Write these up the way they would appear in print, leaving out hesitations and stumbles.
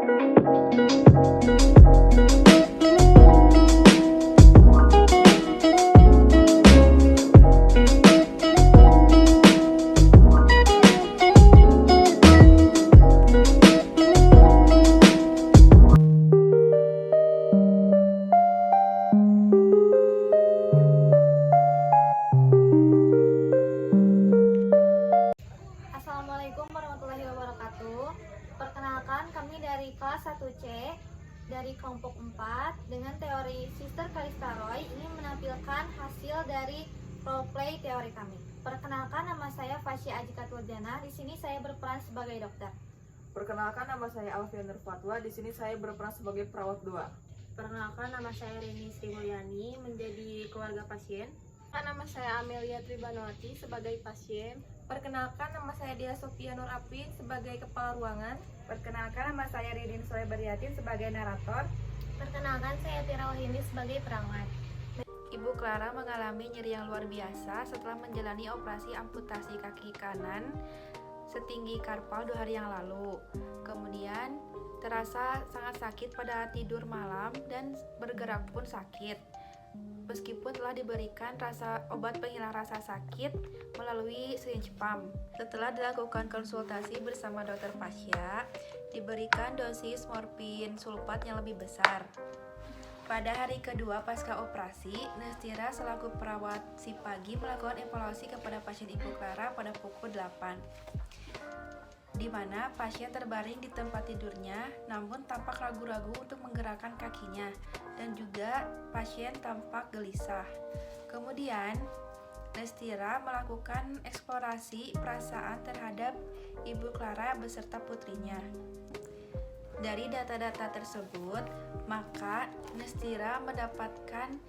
Assalamualaikum warahmatullahi wabarakatuh. Perkenalkan, kami dari kelas 1C dari kelompok 4 dengan teori Sister Kalista Roy ingin menampilkan hasil dari roleplay teori kami. Perkenalkan, nama saya Fasya Ajika Tuljana. Di sini saya berperan sebagai dokter. Perkenalkan, nama saya Alfian Fatwa. Di sini saya berperan sebagai perawat 2. Perkenalkan, nama saya Rini Sri Mulyani menjadi keluarga pasien. Nama saya Amelia Tribanowati sebagai pasien. Perkenalkan, nama saya Dia Sofia Nur Apin sebagai kepala ruangan. Perkenalkan, nama saya Ridin Soleh Bariatin sebagai narator. Perkenalkan, saya Tira Wahini sebagai perawat. Ibu Clara mengalami nyeri yang luar biasa setelah menjalani operasi amputasi kaki kanan setinggi karpal 2 hari yang lalu. Kemudian terasa sangat sakit pada tidur malam dan bergerak pun sakit. Meskipun telah diberikan obat penghilang rasa sakit melalui syringe pump. Setelah dilakukan konsultasi bersama dokter Fasya, diberikan dosis morfin sulfat yang lebih besar. Pada hari kedua pasca operasi, Nestira selaku perawat si pagi melakukan evaluasi kepada pasien Ibu Clara pada pukul 8, di mana pasien terbaring di tempat tidurnya namun tampak ragu-ragu untuk menggerakkan kakinya dan juga pasien tampak gelisah. Kemudian Nestira melakukan eksplorasi perasaan terhadap Ibu Clara beserta putrinya. Dari data-data tersebut, maka Nestira mendapatkan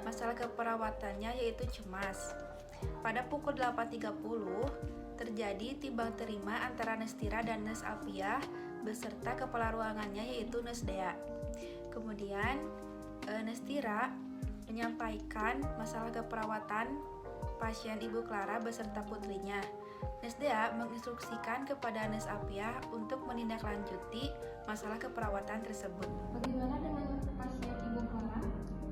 masalah keperawatannya yaitu cemas. Pada pukul 8.30 terjadi timbang terima antara Nestira dan Nes Alfiah beserta kepala ruangannya yaitu Nes Dea. Kemudian Nestira menyampaikan masalah keperawatan pasien Ibu Clara beserta putrinya. Nes Dea menginstruksikan kepada Nes Alfiah untuk menindaklanjuti masalah keperawatan tersebut. Bagaimana dengan pasien Ibu Clara?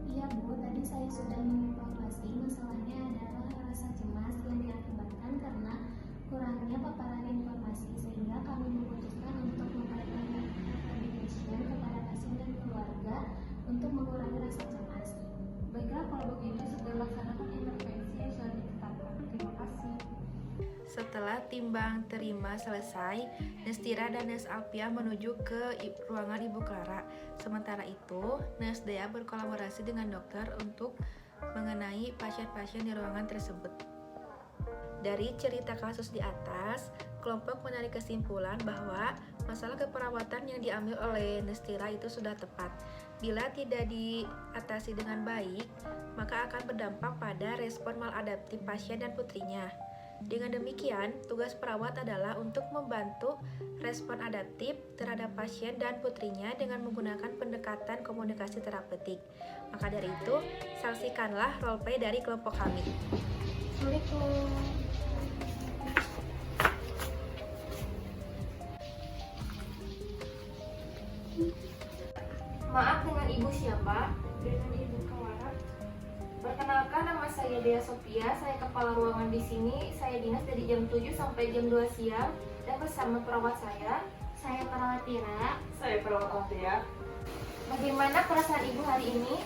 Iya Bu, tadi saya sudah mengevaluasi. Masalahnya adalah rasa cemas yang diakibatkan karena kurangnya paparan informasi, sehingga kami memutuskan untuk memberikan medication kepada pasien dan keluarga untuk mengurangi rasa cemas. Baiklah, kalau begitu sudah laksanakan intervensi yang sudah ditetapkan. Terima kasih. Setelah timbang terima selesai, Nestira dan Nes Alfiah menuju ke ruangan Ibu Clara. Sementara itu, Nes Dea berkolaborasi dengan dokter untuk mengenai pasien-pasien di ruangan tersebut. Dari cerita kasus di atas, kelompok menarik kesimpulan bahwa masalah keperawatan yang diambil oleh Nestira itu sudah tepat. Bila tidak diatasi dengan baik, maka akan berdampak pada respon maladaptif pasien dan putrinya. Dengan demikian, tugas perawat adalah untuk membantu respon adaptif terhadap pasien dan putrinya dengan menggunakan pendekatan komunikasi terapeutik. Maka dari itu, saksikanlah roleplay dari kelompok kami. Assalamualaikum. Maaf, dengan ibu siapa? Dengan Ibu Clara. Perkenalkan, nama saya Dea Sofia. Saya kepala ruangan di sini. Saya dinas dari jam 7 sampai jam 2 siang dan bersama perawat saya. Saya perawat Tira. Saya perawat Alfiah. Bagaimana perasaan ibu hari ini?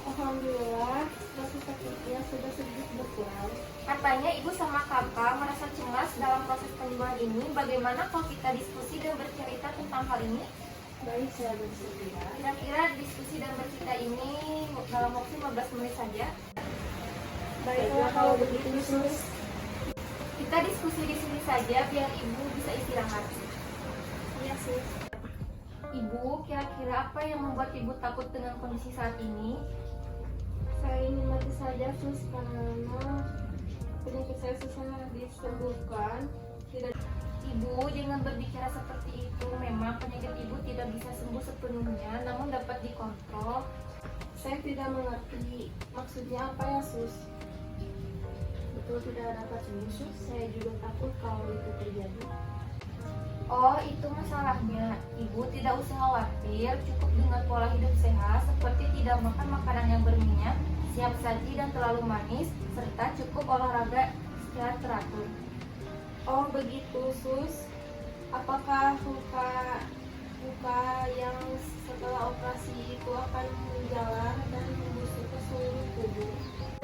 Alhamdulillah, rasa sakitnya sudah sedikit berkurang. Katanya ibu sama kakak merasa cemas dalam proses penyembuhan ini. Bagaimana kalau kita diskusi dan bercerita tentang hal ini? Baik, saya bersedia. Kira-kira diskusi dan bercerita ini dalam waktu 15 menit saja. Baiklah, kalau begitu, Sus. Kita diskusi di sini saja biar ibu bisa istirahat. Iya, Sus. Ibu, kira-kira apa yang membuat ibu takut dengan kondisi saat ini? Saya ingin mati saja, Sus, karena penyakit saya susah disembuhkan. Ibu, jangan berbicara seperti itu. Memang penyakit ibu tidak bisa sembuh sepenuhnya, namun dapat dikontrol. Saya tidak mengerti maksudnya apa ya, Sus. Betul tidak dapat sembuh, Sus. Saya juga takut kalau itu terjadi. Oh, itu masalahnya. Ibu tidak usah khawatir, cukup dengan pola hidup sehat seperti tidak makan makanan yang berminyak, siap saji dan terlalu manis, serta cukup olahraga secara teratur. Oh begitu sus. Apakah luka yang setelah operasi itu akan menjalar dan membusuk ke seluruh tubuh?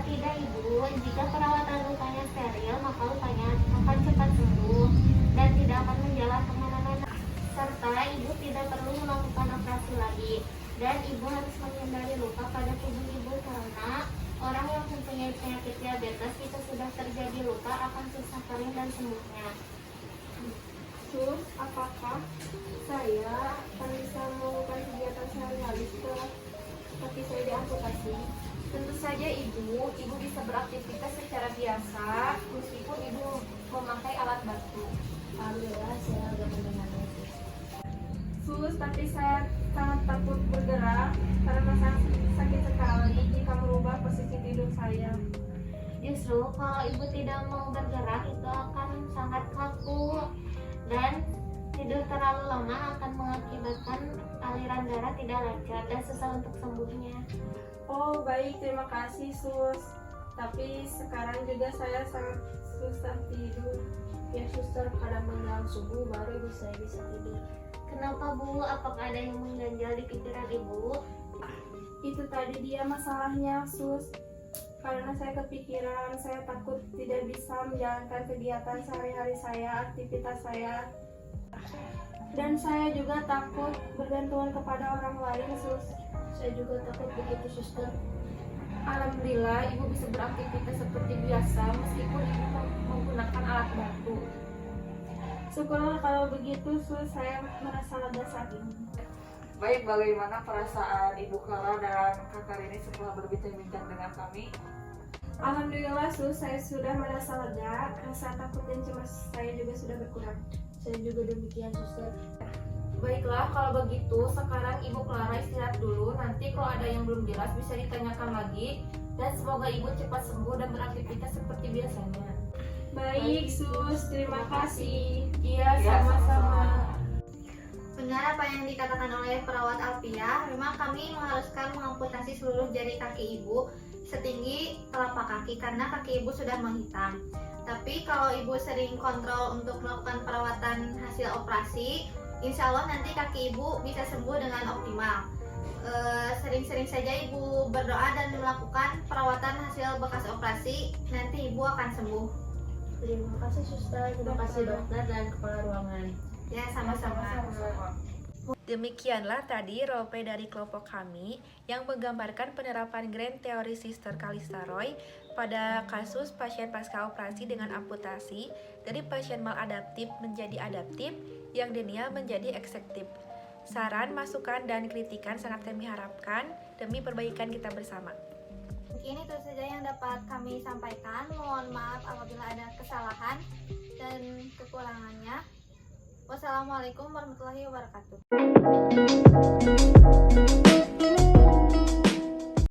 Tidak ibu, jika perawatan lukanya steril maka lukanya akan cepat sembuh dan tidak akan menjalar kemana-mana. Serta ibu tidak perlu melakukan operasi lagi. Dan ibu harus menghindari luka pada tubuh ibu karena orang yang mempunyai penyakit diabetes jika sudah terjadi luka akan susah kering dan sembuhnya. Sus, apakah saya akan bisa melakukan kegiatan sehari-hari setelah kaki saya diamputasi? Tentu saja ibu bisa beraktivitas secara biasa meskipun ibu memakai alat bantu. Alhamdulillah saya agak mendengarnya. Sus, tapi saya sangat takut bergerak karena sangat sakit sekali jika merubah posisi tidur saya. Justru kalau ibu tidak mau bergerak itu akan sangat kaku dan tidur terlalu lama akan mengakibatkan aliran darah tidak lancar dan susah untuk sembuhnya. Oh baik, terima kasih sus. Tapi sekarang juga saya sangat susah tidur. Ya suster, kadang menjelang subuh baru ibu saya bisa tidur. Kenapa bu? Apakah ada yang mengganjal di pikiran ibu? Itu tadi dia masalahnya sus. Karena saya kepikiran, saya takut tidak bisa menjalankan kegiatan sehari-hari saya, aktivitas saya. Dan saya juga takut bergantungan kepada orang lain sus. Saya juga takut begitu suster. Alhamdulillah ibu bisa beraktivitas seperti biasa meskipun ibu menggunakan alat bantu. Syukurlah kalau begitu sus, saya merasa lega saat ini. Baik, bagaimana perasaan Ibu Clara dan Kakak Rini setelah berbincang-bincang dengan kami? Alhamdulillah sus, saya sudah merasa lega. Rasa takut dan cemas saya juga sudah berkurang. Saya juga demikian suster. Baiklah, kalau begitu sekarang Ibu Clara istirahat dulu. Nanti kalau ada yang belum jelas bisa ditanyakan lagi. Dan semoga Ibu cepat sembuh dan beraktivitas seperti biasanya. Baik sus, terima kasih. Iya, Ya, sama-sama. Benar apa yang dikatakan oleh perawat Alfia, memang kami mengharuskan mengamputasi seluruh jari kaki ibu setinggi telapak kaki karena kaki ibu sudah menghitam. Tapi kalau ibu sering kontrol untuk melakukan perawatan hasil operasi, insya Allah nanti kaki ibu bisa sembuh dengan optimal. Sering-sering saja ibu berdoa dan melakukan perawatan hasil bekas operasi, nanti ibu akan sembuh. Terima kasih suster, terima kasih dokter dan kepala ruangan. Ya, sama-sama. Demikianlah tadi roleplay dari kelompok kami yang menggambarkan penerapan Grand Teori Sister Calista Roy pada kasus pasien pasca operasi dengan amputasi dari pasien maladaptif menjadi adaptif yang denial menjadi ekseptif. Saran, masukan, dan kritikan sangat kami harapkan demi perbaikan kita bersama. Mungkin itu saja yang dapat kami sampaikan. Mohon maaf apabila ada kesalahan dan kekurangannya. Wassalamualaikum warahmatullahi wabarakatuh.